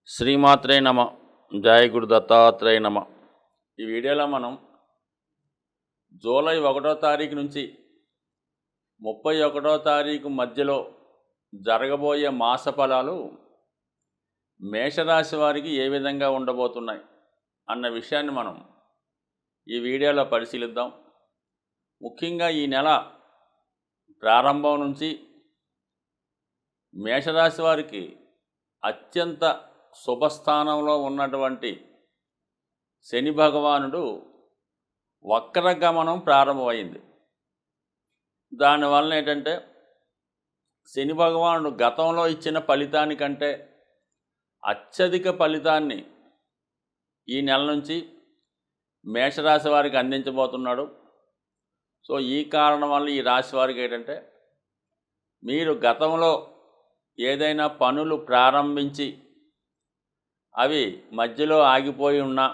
శ్రీమాత్రే నమ. జయ గురు దత్తాత్రేయ నమ. ఈ వీడియోలో మనం జూలై 1వ తారీఖు నుంచి 31వ తారీఖు మధ్యలో జరగబోయే మాస ఫలాలు మేషరాశి వారికి ఏ విధంగా ఉండబోతున్నాయి అన్న విషయాన్ని మనం ఈ వీడియోలో పరిశీలిద్దాం. ముఖ్యంగా ఈ నెల ప్రారంభం నుంచి మేషరాశి వారికి అత్యంత శుభస్థానంలో ఉన్నటువంటి శని భగవానుడు వక్రగమనం ప్రారంభమైంది. దానివల్ల ఏంటంటే శని భగవానుడు గతంలో ఇచ్చిన ఫలితానికంటే అత్యధిక ఫలితాన్ని ఈ నెల నుంచి మేషరాశి వారికి అందించబోతున్నాడు. సో ఈ కారణం వల్ల ఈ రాశి వారికి ఏంటంటే మీరు గతంలో ఏదైనా పనులు ప్రారంభించి అవి మధ్యలో ఆగిపోయి ఉన్నా,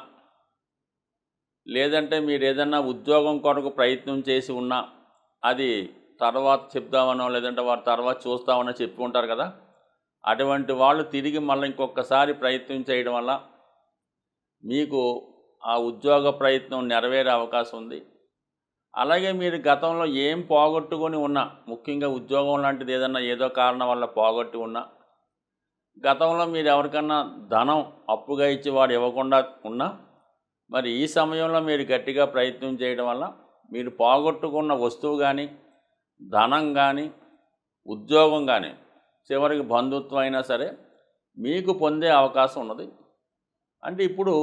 లేదంటే మీరు ఏదన్నా ఉద్యోగం కొరకు ప్రయత్నం చేసి ఉన్నా అది తర్వాత చెప్దామనో లేదంటే వారు తర్వాత చూస్తామనో చెప్పి ఉంటారు కదా, అటువంటి వాళ్ళు తిరిగి మళ్ళీ ఇంకొకసారి ప్రయత్నం చేయడం వల్ల మీకు ఆ ఉద్యోగ ప్రయత్నం నెరవేరే అవకాశం ఉంది. అలాగే మీరు గతంలో ఏం పోగొట్టుకొని ఉన్నా, ముఖ్యంగా ఉద్యోగం లాంటిది ఏదన్నా ఏదో కారణం వల్ల పోగొట్టి ఉన్నా, గతంలో మీరు ఎవరికన్నా ధనం అప్పుగా ఇచ్చి వాడు ఇవ్వకుండా ఉన్నా, మరి ఈ సమయంలో మీరు గట్టిగా ప్రయత్నం చేయడం వల్ల మీరు పోగొట్టుకున్న వస్తువు కానీ, ధనం కానీ, ఉద్యోగం కానీ, చివరికి బంధుత్వం అయినా సరే మీకు పొందే అవకాశం ఉన్నది. అంటే ఇప్పుడు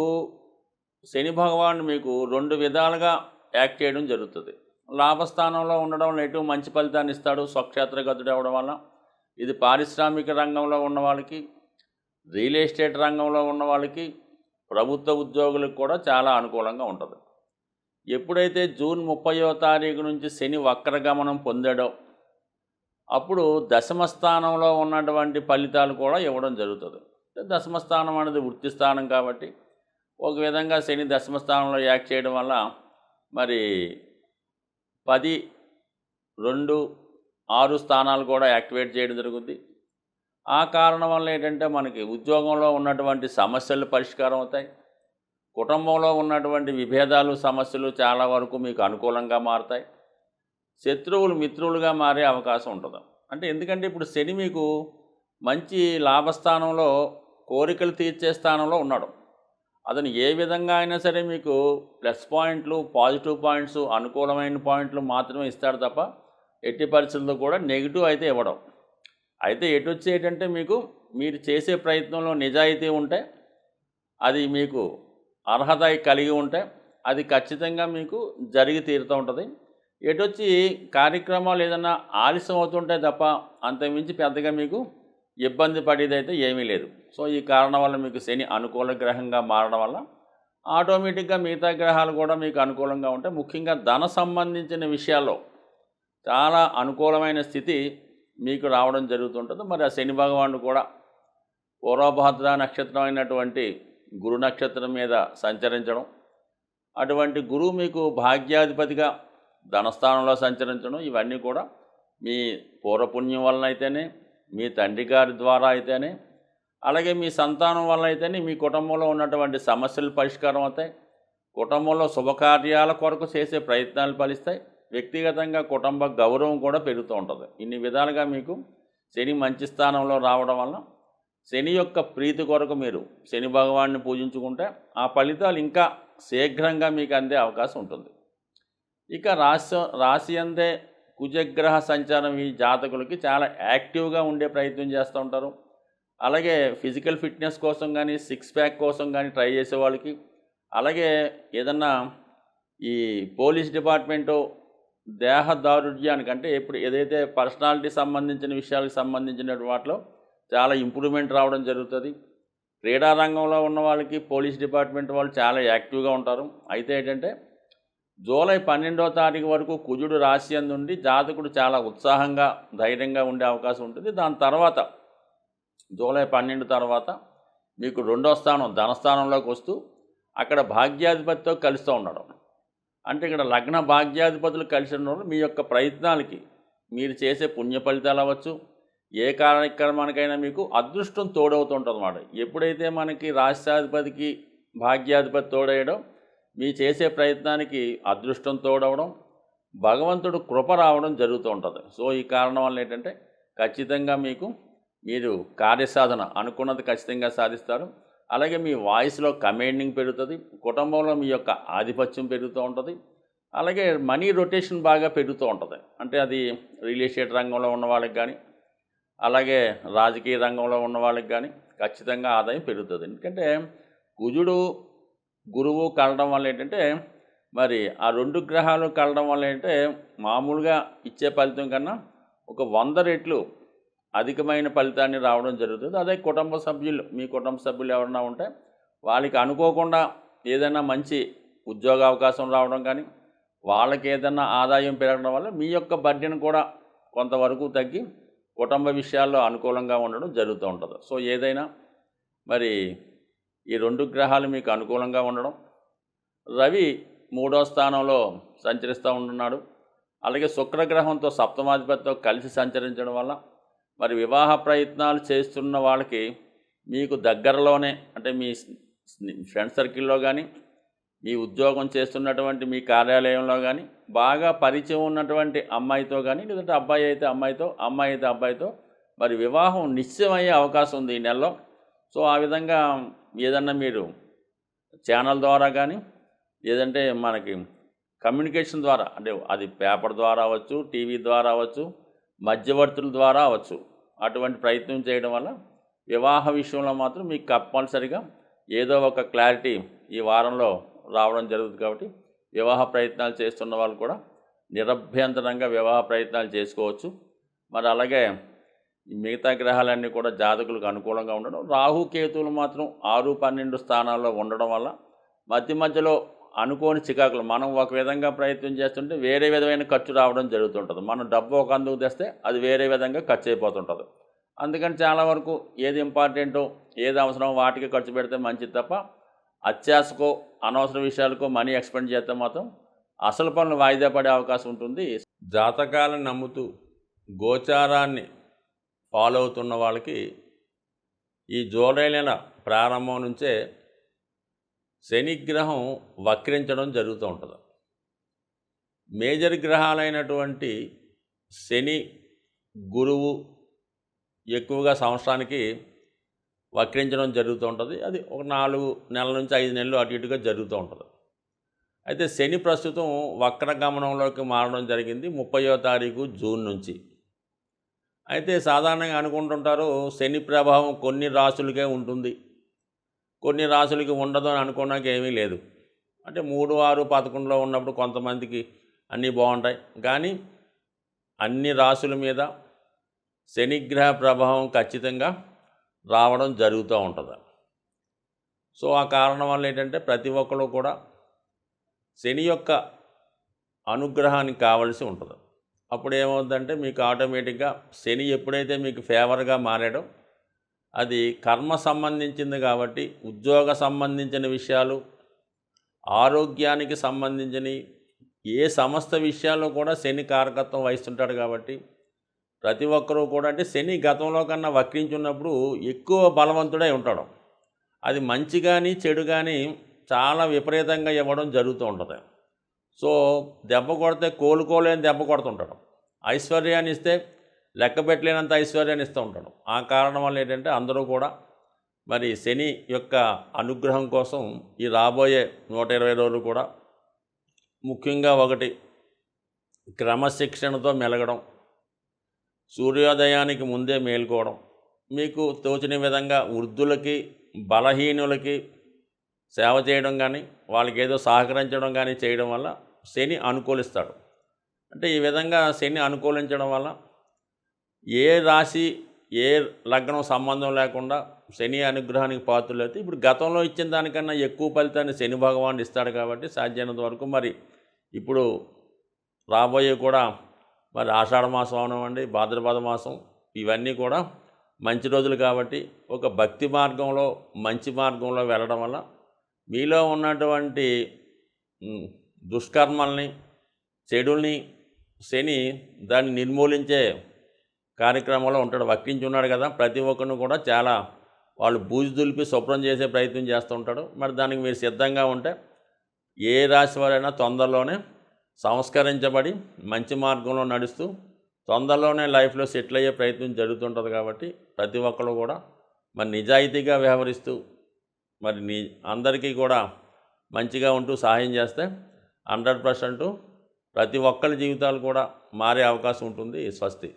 శని భగవానుడు మీకు 2 విధాలుగా యాక్ట్ చేయడం జరుగుతుంది. లాభస్థానంలో ఉండడం వల్ల ఎటు మంచి ఫలితాన్ని ఇస్తాడు, స్వక్షేత్రగతుడు అవ్వడం వల్ల. ఇది పారిశ్రామిక రంగంలో ఉన్న వాళ్ళకి, రియల్ ఎస్టేట్ రంగంలో ఉన్న వాళ్ళకి, ప్రభుత్వ ఉద్యోగులకు కూడా చాలా అనుకూలంగా ఉంటుంది. ఎప్పుడైతే జూన్ 30వ తారీఖు నుంచి శని వక్రగమనం పొందాడో అప్పుడు దశమ స్థానంలో ఉన్నటువంటి ఫలితాలు కూడా ఇవ్వడం జరుగుతుంది. దశమ స్థానం అనేది వృత్తి స్థానం కాబట్టి ఒక విధంగా శని దశమ స్థానంలో యాక్ట్ చేయడం వల్ల మరి 10, 2, 6 స్థానాలు కూడా యాక్టివేట్ చేయడం జరుగుద్ది. ఆ కారణం వల్ల ఏంటంటే మనకి ఉద్యోగంలో ఉన్నటువంటి సమస్యలు పరిష్కారం అవుతాయి. కుటుంబంలో ఉన్నటువంటి విభేదాలు, సమస్యలు చాలా వరకు మీకు అనుకూలంగా మారుతాయి. శత్రువులు మిత్రులుగా మారే అవకాశం ఉంటుంది. అంటే ఎందుకంటే ఇప్పుడు శని మీకు మంచి లాభస్థానంలో, కోరికలు తీర్చే స్థానంలో ఉన్నాడు. అతను ఏ విధంగా అయినా సరే మీకు ప్లస్ పాయింట్లు, పాజిటివ్ పాయింట్స్, అనుకూలమైన పాయింట్లు మాత్రమే ఇస్తాడు తప్ప ఎట్టి పరిస్థితుల్లో కూడా నెగిటివ్ అయితే ఇవ్వడం. అయితే ఎటు వచ్చేటంటే మీకు మీరు చేసే ప్రయత్నంలో నిజాయితీ ఉంటే, అది మీకు అర్హత కలిగి ఉంటే అది ఖచ్చితంగా మీకు జరిగి తీరుతూ ఉంటుంది. ఎటొచ్చి కార్యక్రమాలు ఏదన్నా ఆలస్యం అవుతుంటే తప్ప అంతకుమించి పెద్దగా మీకు ఇబ్బంది పడేదైతే ఏమీ లేదు. సో ఈ కారణం వల్ల మీకు శని అనుకూల గ్రహంగా మారడం వల్ల ఆటోమేటిక్గా మిగతా గ్రహాలు కూడా మీకు అనుకూలంగా ఉంటాయి. ముఖ్యంగా ధన సంబంధించిన విషయాల్లో చాలా అనుకూలమైన స్థితి మీకు రావడం జరుగుతుంటుంది. మరి ఆ శని భగవానుడు కూడా పూర్వభద్ర నక్షత్రం అయినటువంటి గురు నక్షత్రం మీద సంచరించడం, అటువంటి గురువు మీకు భాగ్యాధిపతిగా ధనస్థానంలో సంచరించడం, ఇవన్నీ కూడా మీ పూర్వపుణ్యం వలన అయితేనే, మీ తండ్రి గారి ద్వారా అయితేనే, అలాగే మీ సంతానం వల్ల అయితేనే మీ కుటుంబంలో ఉన్నటువంటి సమస్యలు పరిష్కారం అవుతాయి. కుటుంబంలో శుభకార్యాల కొరకు చేసే ప్రయత్నాలు ఫలిస్తాయి. వ్యక్తిగతంగా కుటుంబ గౌరవం కూడా పెరుగుతూ ఉంటుంది. ఇన్ని విధాలుగా మీకు శని మంచి స్థానంలో రావడం వల్ల శని యొక్క ప్రీతి కొరకు మీరు శని భగవాన్ని పూజించుకుంటే ఆ ఫలితాలు ఇంకా శీఘ్రంగా మీకు అందే అవకాశం ఉంటుంది. ఇక రాశి అందే కుజగ్రహ సంచారం ఈ జాతకులకి చాలా యాక్టివ్గా ఉండే ప్రయత్నం చేస్తూ ఉంటారు. అలాగే ఫిజికల్ ఫిట్నెస్ కోసం కానీ, 6 ప్యాక్ కోసం కానీ ట్రై చేసే వాళ్ళకి, అలాగే ఏదన్నా ఈ పోలీస్ డిపార్ట్మెంటు దేహ దారుఢ్యానికి అంటే ఇప్పుడు ఏదైతే పర్సనాలిటీ సంబంధించిన విషయాలకు సంబంధించిన వాటిలో చాలా ఇంప్రూవ్మెంట్ రావడం జరుగుతుంది. క్రీడా రంగంలో ఉన్న వాళ్ళకి పోలీస్ డిపార్ట్మెంట్ వాళ్ళు చాలా యాక్టివ్గా ఉంటారు. అయితే ఏంటంటే జూలై 12వ తారీఖు వరకు కుజుడు రాశి అందుండి జాతకుడు చాలా ఉత్సాహంగా, ధైర్యంగా ఉండే అవకాశం ఉంటుంది. దాని తర్వాత జూలై 12 తర్వాత మీకు 2వ స్థానం ధనస్థానంలోకి వస్తూ అక్కడ భాగ్యాధిపతితో కలుస్తూ ఉండడం. అంటే ఇక్కడ లగ్న భాగ్యాధిపతులు కలిసి ఉండడం మీ యొక్క ప్రయత్నాలకి, మీరు చేసే పుణ్య ఫలితాలు అవ్వచ్చు, ఏ కార్యక్రమానికైనా మీకు అదృష్టం తోడవుతుంటుంది అన్నమాట. ఎప్పుడైతే మనకి రాష్ట్రాధిపతికి భాగ్యాధిపతి తోడేయడం, మీ చేసే ప్రయత్నానికి అదృష్టం తోడవడం, భగవంతుడు కృప రావడం జరుగుతూ ఉంటుంది. సో ఈ కారణం వల్ల ఏంటంటే ఖచ్చితంగా మీరు కార్యసాధన అనుకున్నది ఖచ్చితంగా సాధిస్తారు. అలాగే మీ వాయిస్లో కమాండింగ్ పెరుగుతుంది, కుటుంబంలో మీ యొక్క ఆధిపత్యం పెరుగుతూ ఉంటుంది. అలాగే మనీ రొటేషన్ బాగా పెరుగుతూ ఉంటుంది. అంటే అది రియల్ ఎస్టేట్ రంగంలో ఉన్న వాళ్ళకి కానీ, అలాగే రాజకీయ రంగంలో ఉన్న వాళ్ళకి కానీ ఖచ్చితంగా ఆదాయం పెరుగుతుంది. ఎందుకంటే కుజుడు గురువు కలడం వల్ల ఏంటంటే మరి ఆ 2 గ్రహాలు కలడం వల్ల ఏంటంటే మామూలుగా ఇచ్చే ఫలితం కన్నా ఒక 100 రెట్లు అధికమైన ఫలితాన్ని రావడం జరుగుతుంది. అదే మీ కుటుంబ సభ్యులు ఎవరైనా ఉంటే వాళ్ళకి అనుకోకుండా ఏదైనా మంచి ఉద్యోగ అవకాశం రావడం కానీ, వాళ్ళకి ఏదైనా ఆదాయం పెరగడం వల్ల మీ యొక్క బడ్జెట్ కూడా కొంతవరకు తగ్గి కుటుంబ విషయాల్లో అనుకూలంగా ఉండడం జరుగుతూ ఉంటుంది. సో ఏదైనా మరి ఈ 2 గ్రహాలు మీకు అనుకూలంగా ఉండడం, రవి 3వ స్థానంలో సంచరిస్తూ ఉంటున్నాడు. అలాగే శుక్రగ్రహంతో సప్తమాధిపతితో కలిసి సంచరించడం వల్ల మరి వివాహ ప్రయత్నాలు చేస్తున్న వాళ్ళకి మీకు దగ్గరలోనే, అంటే మీ ఫ్రెండ్ సర్కిల్లో కానీ, మీ ఉద్యోగం చేస్తున్నటువంటి మీ కార్యాలయంలో కానీ బాగా పరిచయం ఉన్నటువంటి అమ్మాయితో కానీ, లేదంటే అబ్బాయి అయితే అమ్మాయితో, అమ్మాయి అయితే అబ్బాయితో మరి వివాహం నిశ్చయమయ్యే అవకాశం ఉంది ఈ నెలలో. సో ఆ విధంగా ఏదన్నా మీరు ఛానల్ ద్వారా కానీ, లేదంటే మనకి కమ్యూనికేషన్ ద్వారా, అంటే అది పేపర్ ద్వారా అవ్వచ్చు, టీవీ ద్వారా అవ్వచ్చు, మధ్యవర్తుల ద్వారా అవ్వచ్చు, అటువంటి ప్రయత్నం చేయడం వల్ల వివాహ విషయంలో మాత్రం మీకు కంపల్సరిగా ఏదో ఒక క్లారిటీ ఈ వారంలో రావడం జరుగుతుంది. కాబట్టి వివాహ ప్రయత్నాలు చేస్తున్న వాళ్ళు కూడా నిరభ్యంతరంగా వివాహ ప్రయత్నాలు చేసుకోవచ్చు. మరి అలాగే మిగతా గ్రహాలన్నీ కూడా జాతకులకు అనుకూలంగా ఉండడం, రాహు కేతువులు మాత్రం 6, 12 స్థానాల్లో ఉండడం వల్ల మధ్యలో అనుకోని చికాకులు, మనం ఒక విధంగా ప్రయత్నం చేస్తుంటే వేరే విధమైన ఖర్చు రావడం జరుగుతుంటుంది. మనం డబ్బు ఒక అందుకు తెస్తే అది వేరే విధంగా ఖర్చు అయిపోతుంటుంది. అందుకని చాలా వరకు ఏది ఇంపార్టెంటో, ఏది అవసరం వాటికి ఖర్చు పెడితే మంచిది తప్ప అత్యాశకో, అనవసర విషయాలకో మనీ ఎక్స్పెండ్ చేస్తే మాత్రం అసలు పనులు వాయిదా పడే అవకాశం ఉంటుంది. జాతకాలను నమ్ముతూ గోచారాన్ని ఫాలో అవుతున్న వాళ్ళకి ఈ జూలై నెల ప్రారంభం నుంచే శనిగ్రహం వక్రించడం జరుగుతూ ఉంటుంది. మేజర్ గ్రహాలైనటువంటి శని, గురువు ఎక్కువగా సంవత్సరానికి వక్రించడం జరుగుతూ ఉంటుంది. అది ఒక 4 నెలల నుంచి 5 నెలలు అటు ఇటుగా జరుగుతూ ఉంటుంది. అయితే శని ప్రస్తుతం వక్రగమనంలోకి మారడం జరిగింది 30వ తారీఖు జూన్ నుంచి. అయితే సాధారణంగా అనుకుంటుంటారు శని ప్రభావం కొన్ని రాశులకే ఉంటుంది, కొన్ని రాశులకి ఉండదు అని అనుకోవడానికి ఏమీ లేదు. అంటే 3, 6, 11లో ఉన్నప్పుడు కొంతమందికి అన్నీ బాగుంటాయి, కానీ అన్ని రాశుల మీద శనిగ్రహ ప్రభావం ఖచ్చితంగా రావడం జరుగుతూ ఉంటుంది. సో ఆ కారణం వల్ల ఏంటంటే ప్రతి ఒక్కరు కూడా శని యొక్క అనుగ్రహానికి కావలసి ఉంటుంది. అప్పుడు ఏమవుతుందంటే మీకు ఆటోమేటిక్గా శని ఎప్పుడైతే మీకు ఫేవర్గా మారాడో, అది కర్మ సంబంధించింది కాబట్టి ఉద్యోగ సంబంధించిన విషయాలు, ఆరోగ్యానికి సంబంధించిన ఏ సమస్త విషయాల్లో కూడా శని కారకత్వం వహిస్తుంటాడు. కాబట్టి ప్రతి ఒక్కరూ కూడా, అంటే శని గతంలో కన్నా వక్రించున్నప్పుడు ఎక్కువ బలవంతుడై ఉంటాడు. అది మంచి కానీ చెడు కానీ చాలా విపరీతంగా ఇవ్వడం జరుగుతూ ఉంటుంది. సో దెబ్బ కొడితే కోలుకోలేని దెబ్బ కొడుతుంటాడు. ఐశ్వర్యాన్ని ఇస్తే లెక్క పెట్టలేనంత ఐశ్వర్యాన్ని ఇస్తూ ఉంటాడు. ఆ కారణం వల్ల ఏంటంటే అందరూ కూడా మరి శని యొక్క అనుగ్రహం కోసం ఈ రాబోయే 120 రోజులు కూడా ముఖ్యంగా ఒకటి క్రమశిక్షణతో మెలగడం, సూర్యోదయానికి ముందే మేల్కోవడం, మీకు తోచిన విధంగా వృద్ధులకి బలహీనులకి సేవ చేయడం కానీ, వాళ్ళకి ఏదో సహకరించడం కానీ చేయడం వల్ల శని అనుకూలిస్తాడు. అంటే ఈ విధంగా శని అనుకూలించడం వల్ల ఏ రాశి ఏ లగ్నం సంబంధం లేకుండా శని అనుగ్రహానికి పాత్రలైతే ఇప్పుడు గతంలో ఇచ్చిన దానికన్నా ఎక్కువ ఫలితాన్ని శని భగవానుడు ఇస్తాడు. కాబట్టి సాధ్యమైనంత వరకు మరి ఇప్పుడు రాబోయే కూడా మరి ఆషాఢ మాసం అవనివ్వండి, భాద్రపద మాసం, ఇవన్నీ కూడా మంచి రోజులు. కాబట్టి ఒక భక్తి మార్గంలో మంచి మార్గంలో వెళ్ళడం వల్ల మీలో ఉన్నటువంటి దుష్కర్మల్ని, చెడుల్ని శని దాన్ని నిర్మూలించే కార్యక్రమంలో ఉంటాడు, వక్రించి ఉన్నాడు కదా, ప్రతి ఒక్కరిని కూడా చాలా వాళ్ళు బూజు దులిపి శుభ్రం చేసే ప్రయత్నం చేస్తూ ఉంటాడు. మరి దానికి మీరు సిద్ధంగా ఉంటే ఏ రాశి వారైనా తొందరలోనే సంస్కరించబడి మంచి మార్గంలో నడుస్తూ తొందరలోనే లైఫ్లో సెటిల్ అయ్యే ప్రయత్నం జరుగుతుంటుంది. కాబట్టి ప్రతి ఒక్కరు కూడా మరి నిజాయితీగా వ్యవహరిస్తూ మరి అందరికీ కూడా మంచిగా ఉంటూ సహాయం చేస్తే 100% ప్రతి ఒక్కరి జీవితాలు కూడా మారే అవకాశం ఉంటుంది. స్వస్తి.